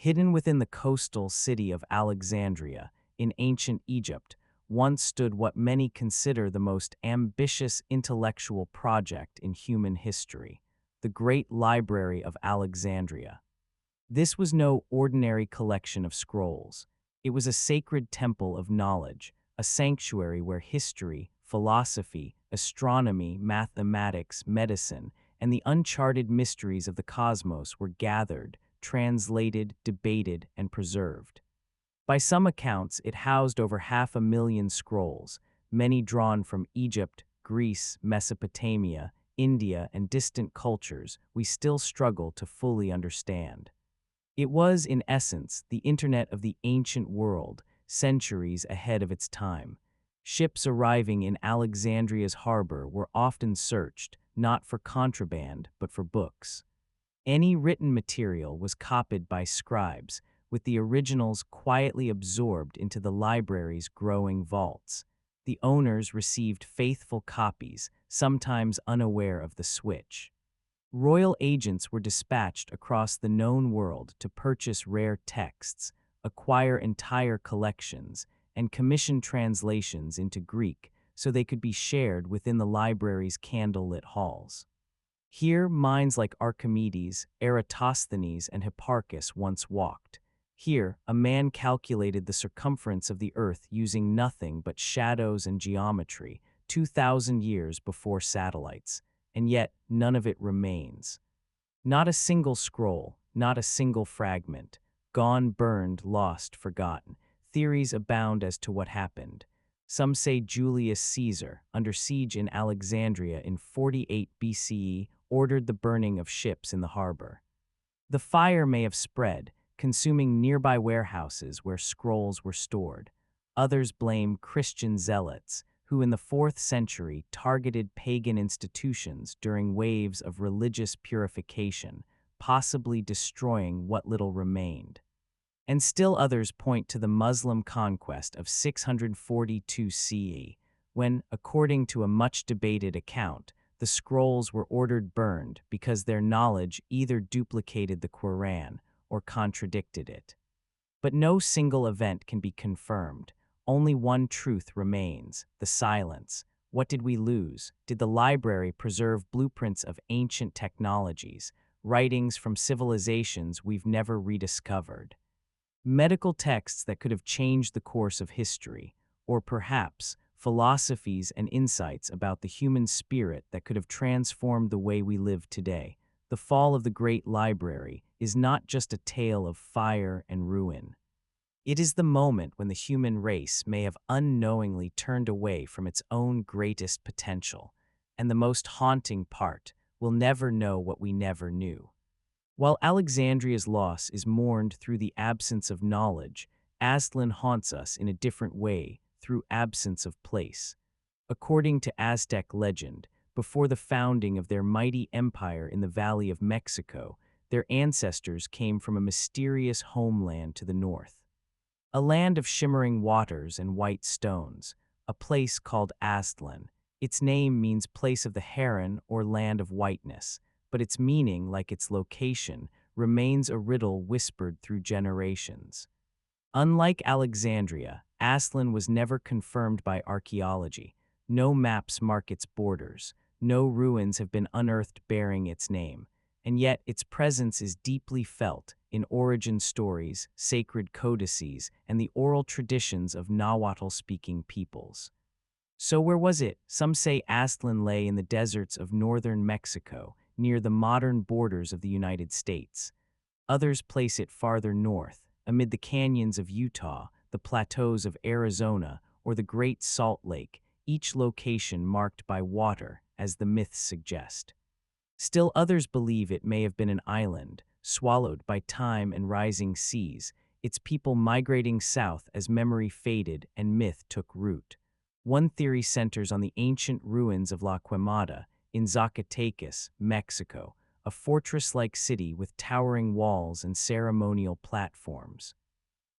Hidden within the coastal city of Alexandria, in ancient Egypt, once stood what many consider the most ambitious intellectual project in human history, the Great Library of Alexandria. This was no ordinary collection of scrolls. It was a sacred temple of knowledge, a sanctuary where history, philosophy, astronomy, mathematics, medicine, and the uncharted mysteries of the cosmos were gathered, translated, debated, and preserved. By some accounts, it housed over 500,000 scrolls, many drawn from Egypt, Greece, Mesopotamia, India, and distant cultures we still struggle to fully understand. It was, in essence, the internet of the ancient world, centuries ahead of its time. Ships arriving in Alexandria's harbor were often searched, not for contraband, but for books. Any written material was copied by scribes, with the originals quietly absorbed into the library's growing vaults. The owners received faithful copies, sometimes unaware of the switch. Royal agents were dispatched across the known world to purchase rare texts, acquire entire collections, and commission translations into Greek so they could be shared within the library's candlelit halls. Here, minds like Archimedes, Eratosthenes, and Hipparchus once walked. Here, a man calculated the circumference of the Earth using nothing but shadows and geometry, 2,000 years before satellites, and yet none of it remains. Not a single scroll, not a single fragment. Gone, burned, lost, forgotten. Theories abound as to what happened. Some say Julius Caesar, under siege in Alexandria in 48 BCE, ordered the burning of ships in the harbor. The fire may have spread, consuming nearby warehouses where scrolls were stored. Others blame Christian zealots, who in the 4th century targeted pagan institutions during waves of religious purification, possibly destroying what little remained. And still others point to the Muslim conquest of 642 CE, when, according to a much-debated account, the scrolls were ordered burned because their knowledge either duplicated the Quran or contradicted it. But no single event can be confirmed. Only one truth remains: the silence. What did we lose? Did the library preserve blueprints of ancient technologies, writings from civilizations we've never rediscovered? Medical texts that could have changed the course of history, or perhaps philosophies and insights about the human spirit that could have transformed the way we live today. The fall of the Great Library is not just a tale of fire and ruin. It is the moment when the human race may have unknowingly turned away from its own greatest potential, and the most haunting part, we'll never know what we never knew. While Alexandria's loss is mourned through the absence of knowledge, Aztlan haunts us in a different way, through absence of place. According to Aztec legend, before the founding of their mighty empire in the Valley of Mexico, their ancestors came from a mysterious homeland to the north. A land of shimmering waters and white stones, a place called Aztlan. Its name means place of the heron or land of whiteness, but its meaning, like its location, remains a riddle whispered through generations. Unlike Alexandria, Aztlan was never confirmed by archaeology. No maps mark its borders. No ruins have been unearthed bearing its name. And yet its presence is deeply felt in origin stories, sacred codices, and the oral traditions of Nahuatl-speaking peoples. So where was it? Some say Aztlan lay in the deserts of northern Mexico, near the modern borders of the United States. Others place it farther north, amid the canyons of Utah, the plateaus of Arizona, or the Great Salt Lake, each location marked by water, as the myths suggest. Still others believe it may have been an island, swallowed by time and rising seas, its people migrating south as memory faded and myth took root. One theory centers on the ancient ruins of La Quemada in Zacatecas, Mexico, a fortress-like city with towering walls and ceremonial platforms.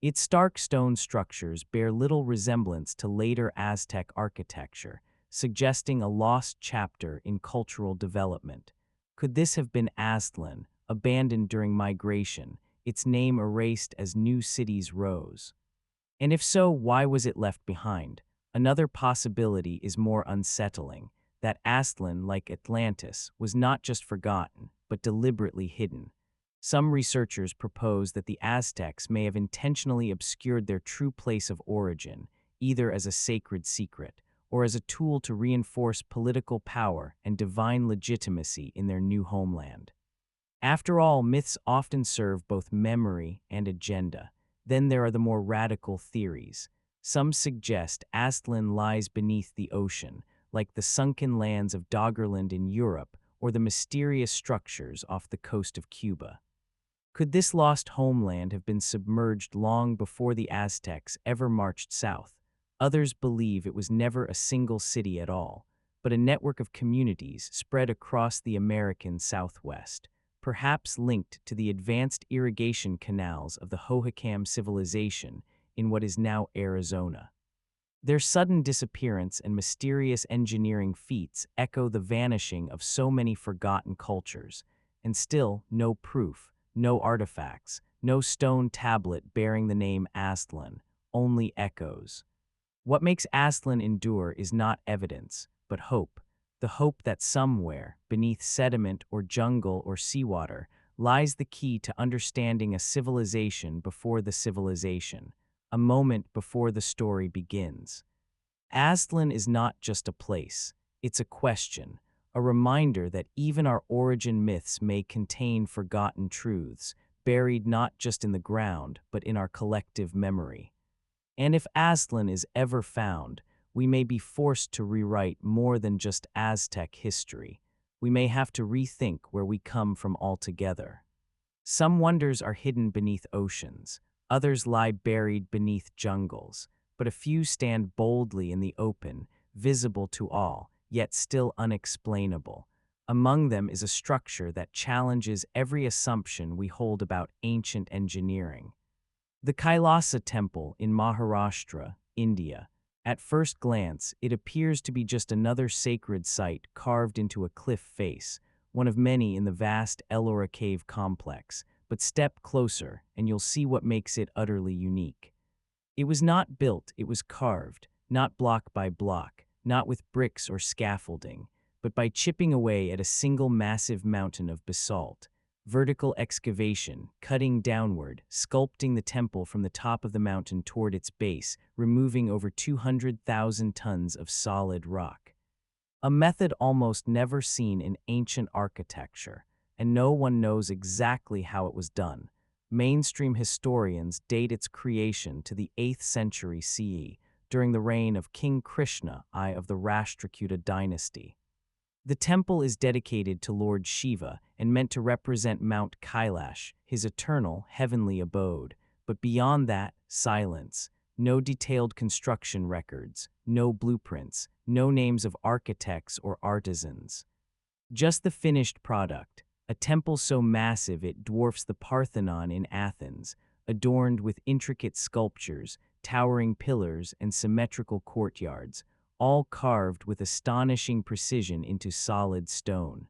Its stark stone structures bear little resemblance to later Aztec architecture, suggesting a lost chapter in cultural development. Could this have been Aztlan, abandoned during migration, its name erased as new cities rose. And if so, why was it left behind? Another possibility is more unsettling, that Aztlan, like Atlantis, was not just forgotten, but deliberately hidden. Some researchers propose that the Aztecs may have intentionally obscured their true place of origin, either as a sacred secret, or as a tool to reinforce political power and divine legitimacy in their new homeland. After all, myths often serve both memory and agenda. Then there are the more radical theories. Some suggest Aztlan lies beneath the ocean, like the sunken lands of Doggerland in Europe or the mysterious structures off the coast of Cuba. Could this lost homeland have been submerged long before the Aztecs ever marched south? Others believe it was never a single city at all, but a network of communities spread across the American Southwest, perhaps linked to the advanced irrigation canals of the Hohokam civilization in what is now Arizona. Their sudden disappearance and mysterious engineering feats echo the vanishing of so many forgotten cultures, and still no proof, no artifacts, no stone tablet bearing the name Aztlan, only echoes. What makes Aztlan endure is not evidence, but hope, the hope that somewhere, beneath sediment or jungle or seawater, lies the key to understanding a civilization before the civilization, a moment before the story begins. Aztlan is not just a place, it's a question, a reminder that even our origin myths may contain forgotten truths, buried not just in the ground, but in our collective memory. And if Aztlan is ever found, we may be forced to rewrite more than just Aztec history. We may have to rethink where we come from altogether. Some wonders are hidden beneath oceans, others lie buried beneath jungles, but a few stand boldly in the open, visible to all, yet still unexplainable. Among them is a structure that challenges every assumption we hold about ancient engineering. The Kailasa Temple in Maharashtra, India. At first glance, it appears to be just another sacred site carved into a cliff face, one of many in the vast Ellora cave complex, but step closer and you'll see what makes it utterly unique. It was not built, it was carved, not block by block, not with bricks or scaffolding, but by chipping away at a single massive mountain of basalt. Vertical excavation, cutting downward, sculpting the temple from the top of the mountain toward its base, removing over 200,000 tons of solid rock. A method almost never seen in ancient architecture, and no one knows exactly how it was done. Mainstream historians date its creation to the 8th century CE, during the reign of King Krishna I of the Rashtrakuta dynasty. The temple is dedicated to Lord Shiva and meant to represent Mount Kailash, his eternal, heavenly abode. But beyond that, silence. No detailed construction records, no blueprints, no names of architects or artisans. Just the finished product, a temple so massive it dwarfs the Parthenon in Athens, adorned with intricate sculptures, towering pillars, and symmetrical courtyards, all carved with astonishing precision into solid stone.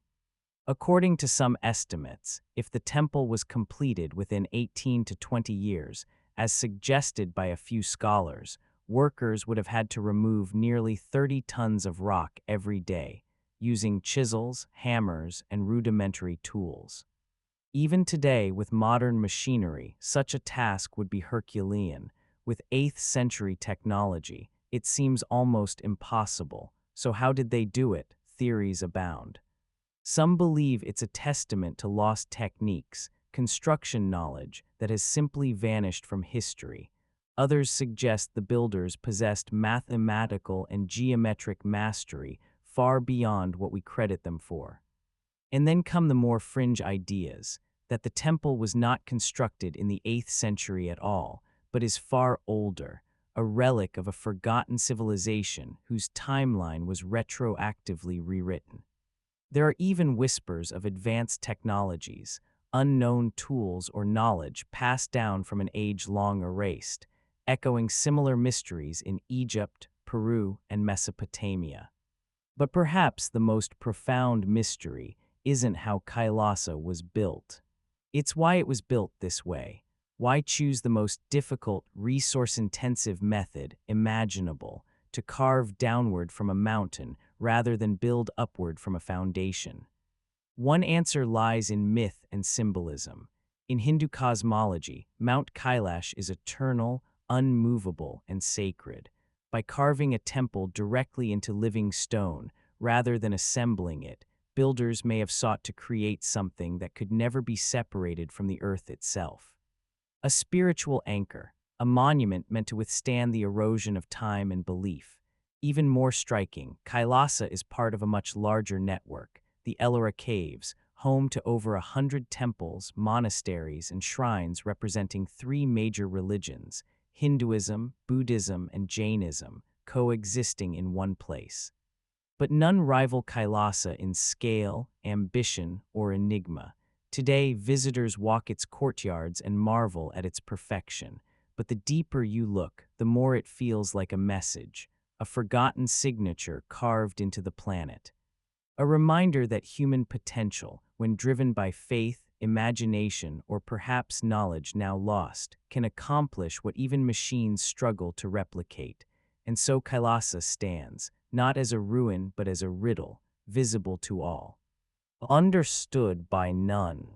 According to some estimates, if the temple was completed within 18 to 20 years, as suggested by a few scholars, workers would have had to remove nearly 30 tons of rock every day, using chisels, hammers, and rudimentary tools. Even today, with modern machinery, such a task would be Herculean. With 8th century technology, it seems almost impossible. So how did they do it? Theories abound. Some believe it's a testament to lost techniques, construction knowledge that has simply vanished from history. Others suggest the builders possessed mathematical and geometric mastery far beyond what we credit them for. And then come the more fringe ideas, that the temple was not constructed in the 8th century at all, but is far older, a relic of a forgotten civilization whose timeline was retroactively rewritten. There are even whispers of advanced technologies, unknown tools or knowledge passed down from an age long erased, echoing similar mysteries in Egypt, Peru, and Mesopotamia. But perhaps the most profound mystery isn't how Kailasa was built. It's why it was built this way. Why choose the most difficult, resource-intensive method imaginable to carve downward from a mountain rather than build upward from a foundation? One answer lies in myth and symbolism. In Hindu cosmology, Mount Kailash is eternal, unmovable, and sacred. By carving a temple directly into living stone, rather than assembling it, builders may have sought to create something that could never be separated from the earth itself. A spiritual anchor, a monument meant to withstand the erosion of time and belief. Even more striking, Kailasa is part of a much larger network, the Ellora Caves, home to over 100 temples, monasteries, and shrines representing three major religions, Hinduism, Buddhism, and Jainism, coexisting in one place. But none rival Kailasa in scale, ambition, or enigma. Today, visitors walk its courtyards and marvel at its perfection. But the deeper you look, the more it feels like a message, a forgotten signature carved into the planet. A reminder that human potential, when driven by faith, imagination, or perhaps knowledge now lost, can accomplish what even machines struggle to replicate. And so Kailasa stands, not as a ruin but as a riddle, visible to all, understood by none.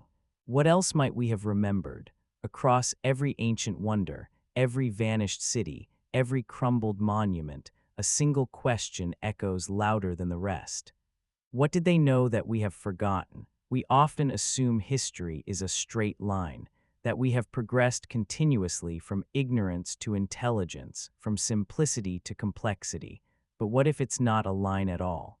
What else might we have remembered? Across every ancient wonder, every vanished city, every crumbled monument, a single question echoes louder than the rest. What did they know that we have forgotten? We often assume history is a straight line, that we have progressed continuously from ignorance to intelligence, from simplicity to complexity. But what if it's not a line at all?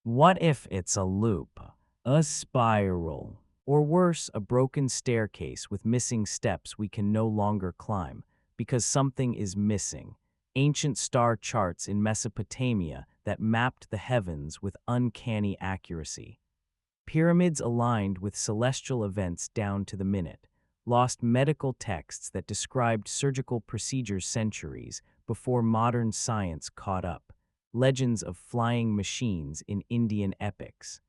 What if it's a loop, a spiral, or worse, a broken staircase with missing steps we can no longer climb because something is missing? Ancient star charts in Mesopotamia that mapped the heavens with uncanny accuracy. Pyramids aligned with celestial events down to the minute. Lost medical texts that described surgical procedures centuries before modern science caught up. Legends of flying machines in Indian epics.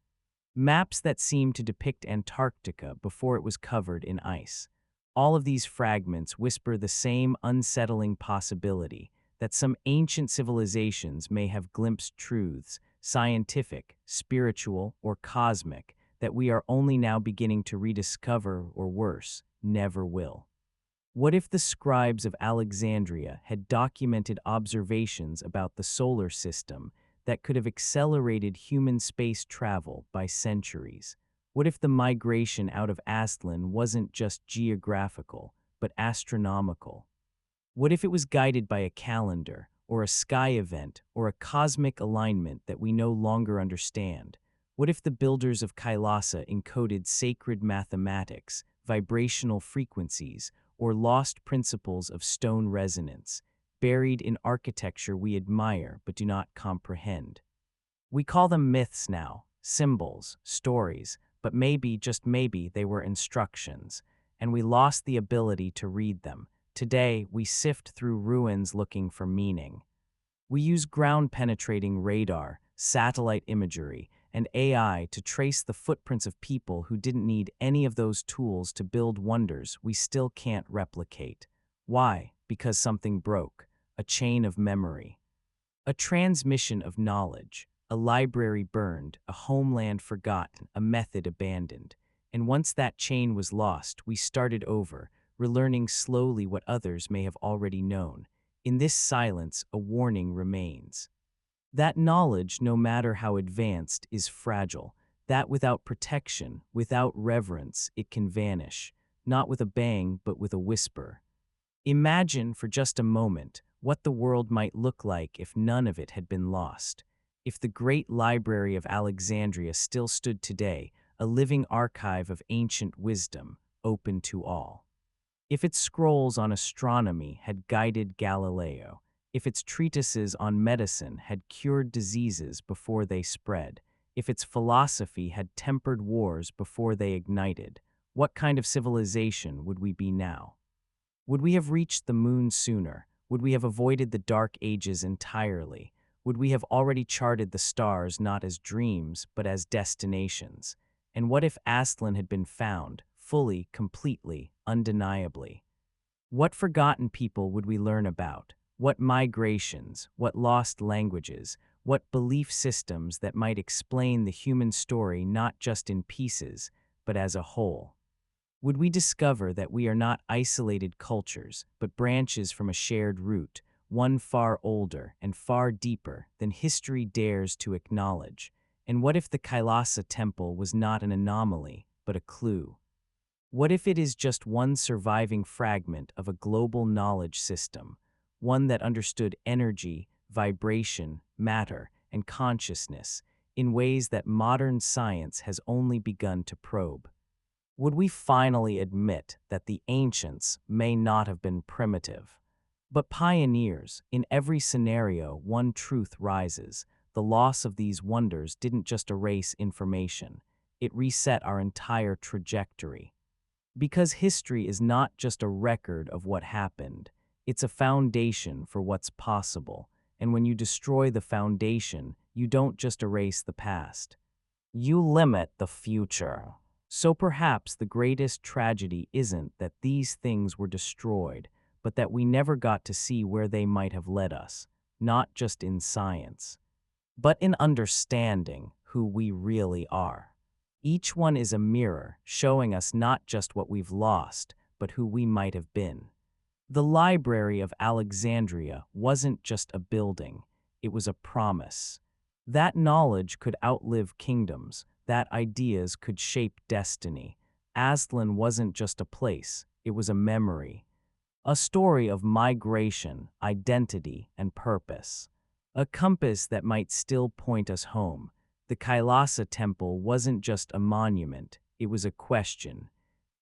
Maps that seemed to depict Antarctica before it was covered in ice. All of these fragments whisper the same unsettling possibility that some ancient civilizations may have glimpsed truths, scientific, spiritual, or cosmic, that we are only now beginning to rediscover, or worse, never will. What if the scribes of Alexandria had documented observations about the solar system that could have accelerated human space travel by centuries? What if the migration out of Aztlan wasn't just geographical, but astronomical? What if it was guided by a calendar, or a sky event, or a cosmic alignment that we no longer understand? What if the builders of Kailasa encoded sacred mathematics, vibrational frequencies, or lost principles of stone resonance, buried in architecture we admire but do not comprehend? We call them myths now, symbols, stories, but maybe, just maybe, they were instructions, and we lost the ability to read them. Today, we sift through ruins looking for meaning. We use ground-penetrating radar, satellite imagery, and AI to trace the footprints of people who didn't need any of those tools to build wonders we still can't replicate. Why? Because something broke. A chain of memory. A transmission of knowledge. A library burned, a homeland forgotten, a method abandoned. And once that chain was lost, we started over, relearning slowly what others may have already known. In this silence, a warning remains. That knowledge, no matter how advanced, is fragile. That without protection, without reverence, it can vanish. Not with a bang, but with a whisper. Imagine, for just a moment, what the world might look like if none of it had been lost. If the great library of Alexandria still stood today, a living archive of ancient wisdom, open to all. If its scrolls on astronomy had guided Galileo, if its treatises on medicine had cured diseases before they spread, if its philosophy had tempered wars before they ignited, what kind of civilization would we be now? Would we have reached the moon sooner? Would we have avoided the dark ages entirely? Would we have already charted the stars not as dreams, but as destinations? And what if Aztlan had been found, fully, completely, undeniably. What forgotten people would we learn about? What migrations, what lost languages, what belief systems that might explain the human story not just in pieces, but as a whole? Would we discover that we are not isolated cultures, but branches from a shared root, one far older and far deeper than history dares to acknowledge? And what if the Kailasa temple was not an anomaly, but a clue? What if it is just one surviving fragment of a global knowledge system, one that understood energy, vibration, matter, and consciousness in ways that modern science has only begun to probe? Would we finally admit that the ancients may not have been primitive, but pioneers? In every scenario, one truth rises. The loss of these wonders didn't just erase information, it reset our entire trajectory. Because history is not just a record of what happened, it's a foundation for what's possible. And when you destroy the foundation, you don't just erase the past, you limit the future. So perhaps the greatest tragedy isn't that these things were destroyed, but that we never got to see where they might have led us, not just in science, but in understanding who we really are. Each one is a mirror showing us not just what we've lost, but who we might have been. The Library of Alexandria wasn't just a building, it was a promise. That knowledge could outlive kingdoms, that ideas could shape destiny. Aztlan wasn't just a place, it was a memory. A story of migration, identity, and purpose. A compass that might still point us home. The Kailasa temple wasn't just a monument, it was a question.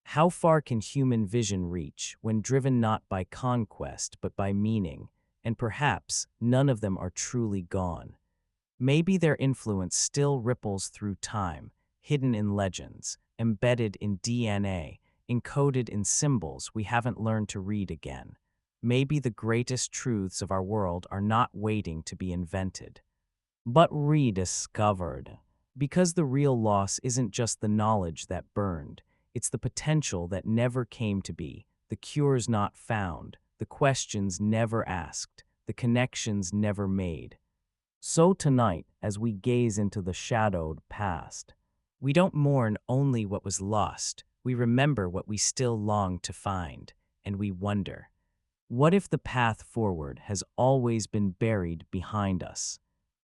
How far can human vision reach when driven not by conquest but by meaning? And perhaps none of them are truly gone. Maybe their influence still ripples through time, hidden in legends, embedded in DNA, encoded in symbols we haven't learned to read again. Maybe the greatest truths of our world are not waiting to be invented, but rediscovered. Because the real loss isn't just the knowledge that burned, it's the potential that never came to be, the cures not found, the questions never asked, the connections never made. So tonight, as we gaze into the shadowed past, we don't mourn only what was lost, we remember what we still long to find, and we wonder, what if the path forward has always been buried behind us?